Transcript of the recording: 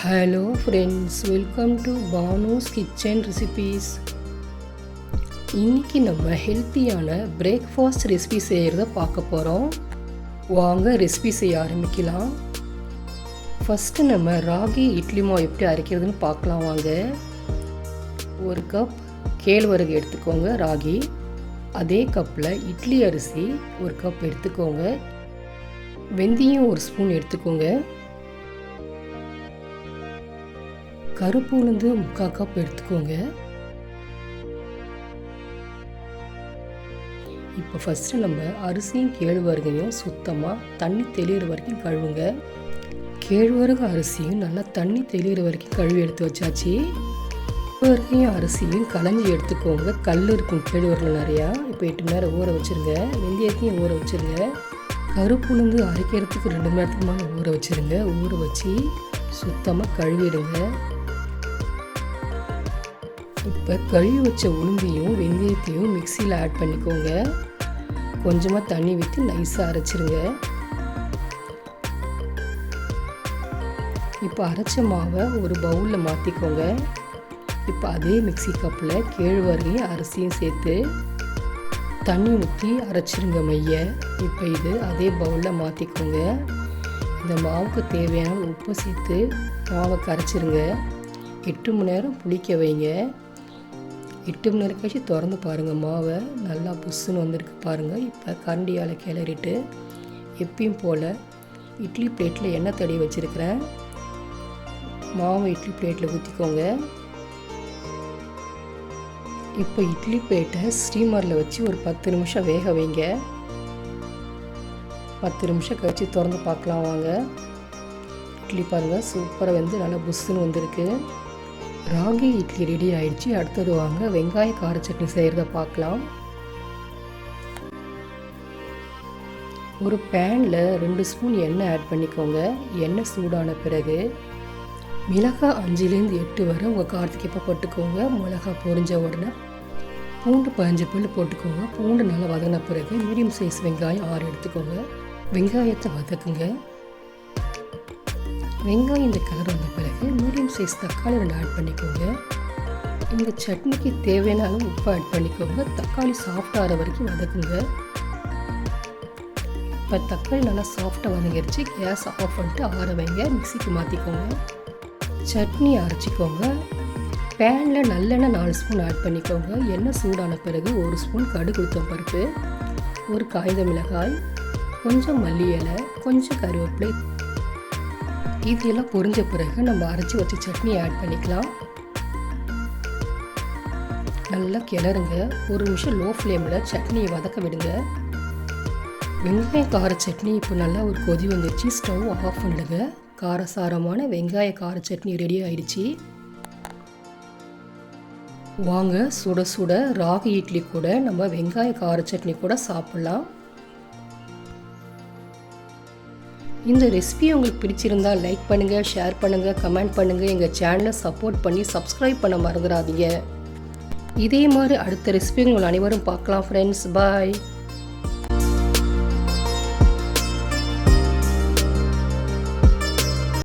Hello friends, welcome to Banu's kitchen recipes. இன்றைக்கி நம்ம ஹெல்த்தியான பிரேக்ஃபாஸ்ட் ரெசிபி செய்கிறத பார்க்க போகிறோம். வாங்க ரெசிபி செய்ய ஆரம்பிக்கலாம். ஃபஸ்ட்டு நம்ம ராகி இட்லி மாவு எப்படி அரைக்கிறதுன்னு பார்க்கலாம் வாங்க. ஒரு கப் கேழ்வரகு எடுத்துக்கோங்க ராகி. அதே கப்பில் இட்லி அரிசி ஒரு கப் எடுத்துக்கோங்க. வெந்தயம் ஒரு ஸ்பூன் எடுத்துக்கோங்க. கருப்பு உளுந்து 3/4 கப் எடுத்துக்கோங்க. இப்போ ஃபஸ்ட்டு நம்ம அரிசியும் கேழ்வரகையும் சுத்தமாக தண்ணி தெளிகிற வரைக்கும் கழுவுங்க. கேழ்வரகு அரிசியும் நல்லா தண்ணி தெளிகிற வரைக்கும் கழுவி எடுத்து வச்சாச்சு. கேழ்வரகையும் அரிசியும் களைஞ்சி எடுத்துக்கோங்க. கல் இருக்கும் கேழ்வரகு நிறையா. இப்போ 8 மணி நேரம் ஊற வச்சுருங்க. வெந்தயத்தையும் ஊற வச்சுருங்க. கருப்பு உளுந்து அரைக்கிறதுக்கு 2 மணி நேரத்துக்கு மேலே ஊற வச்சுருங்க. ஊற வச்சு சுத்தமாக கழுவிடுங்க. இப்போ கழுவி வச்ச உளுந்தையும் வெந்தயத்தையும் மிக்சியில் ஆட் பண்ணிக்கோங்க. கொஞ்சமாக தண்ணி ஊற்றி நைஸாக அரைச்சிருங்க. இப்போ அரைச்ச மாவை ஒரு பவுலில் மாற்றிக்கோங்க. இப்போ அதே மிக்சி கப்பில் கேழ்வரகையும் அரிசியும் சேர்த்து தண்ணி ஊற்றி அரைச்சிருங்க மைய. இப்போ இது அதே பவுலில் மாற்றிக்கோங்க. இந்த மாவுக்கு தேவையான உப்பு சேர்த்து மாவை கரைச்சிருங்க. 8 மணி நேரம் புளிக்க வைங்க. 8 மணி நேரம் கழிச்சு திறந்து பாருங்கள். மாவை நல்லா புஷ்ஷுன்னு வந்திருக்கு பாருங்கள். இப்போ கரண்டியால் கிளறிட்டு எப்பயும் போல் இட்லி பிளேட்டில் எண்ணெய் தடவி வச்சுருக்கிறேன். மாவை இட்லி பிளேட்டில் ஊற்றிக்கோங்க. இப்போ இட்லி பிளேட்டை ஸ்டீமரில் வச்சு ஒரு 10 நிமிஷம் வேக வைங்க. 10 நிமிஷம் கழிச்சு திறந்து பார்க்கலாம் வாங்க. இட்லி பாருங்கள் சூப்பராக வந்து நல்லா புஷ்ஷுன்னு வந்திருக்கு. ராகி இட்லி ரெடி ஆயிடுச்சு. அடுத்தது வாங்க வெங்காய கார சட்னி செய்கிறத பார்க்கலாம். ஒரு பேனில் 2 ஸ்பூன் எண்ணெய் ஆட் பண்ணிக்கோங்க. எண்ணெய் சூடான பிறகு மிளகாய் 5லேருந்து 8 வரை உங்கள் காரத்துக்கு எப்போ போட்டுக்கோங்க. மிளகாய் பொரிஞ்ச உடனே பூண்டு 15 பல் போட்டுக்கோங்க. பூண்டு நல்லா வதங்கின பிறகு மீடியம் சைஸ் வெங்காயம் 6 எடுத்துக்கோங்க. வெங்காயத்தை வதக்குங்க. வெங்காயம் இந்த கலர் வந்த பிறகு மீடியம் சைஸ் தக்காளி 2 ஆட் பண்ணிக்கோங்க. இந்த சட்னிக்கு தேவையான அளவு உப்பு ஆட் பண்ணிக்கோங்க. தக்காளி சாஃப்டாகிற வரைக்கும் வதக்குங்க. இப்போ தக்காளி நல்லா சாஃப்டாக வதங்கிடுச்சு. கேஸ் ஆஃப் பண்ணிட்டு ஆற வைங்க. மிக்சிக்கு மாற்றிக்கோங்க. சட்னி அரைச்சிக்கோங்க. பேனில் நல்லெண்ணெய் 4 ஸ்பூன் ஆட் பண்ணிக்கோங்க. எண்ணெய் சூடான பிறகு 1 ஸ்பூன் கடுகு உளுத்தம் பருப்பு, ஒரு காய்ந்த மிளகாய், கொஞ்சம் மல்லி இலை, கொஞ்சம் கருவேப்பிலை, இதெல்லாம் பொரிஞ்ச பிறகு நம்ம அரைச்சி வச்ச சட்னி ஆட் பண்ணிக்கலாம். நல்லா கிளறுங்க. 1 நிமிஷம் லோ ஃப்ளேமில் சட்னியை வதக்க விடுங்க. வெங்காய கார சட்னி இப்போ நல்லா ஒரு கொதி வந்துடுச்சு. ஸ்டவ் ஆஃப் பண்ணிடுங்க. காரசாரமான வெங்காய கார சட்னி ரெடி ஆயிடுச்சு. வாங்க சுட சுட ராகி இட்லி கூட நம்ம வெங்காய கார சட்னி கூட சாப்பிட்லாம். இந்த ரெசிபி உங்களுக்கு பிடிச்சிருந்தால் லைக் பண்ணுங்கள், ஷேர் பண்ணுங்கள், கமெண்ட் பண்ணுங்கள். எங்கள் சேனலை சப்போர்ட் பண்ணி சப்ஸ்கிரைப் பண்ண மறந்துடாதீங்க. இதே மாதிரி அடுத்த ரெசிபி உங்கள் அனைவரும் பார்க்கலாம் ஃப்ரெண்ட்ஸ். பாய்.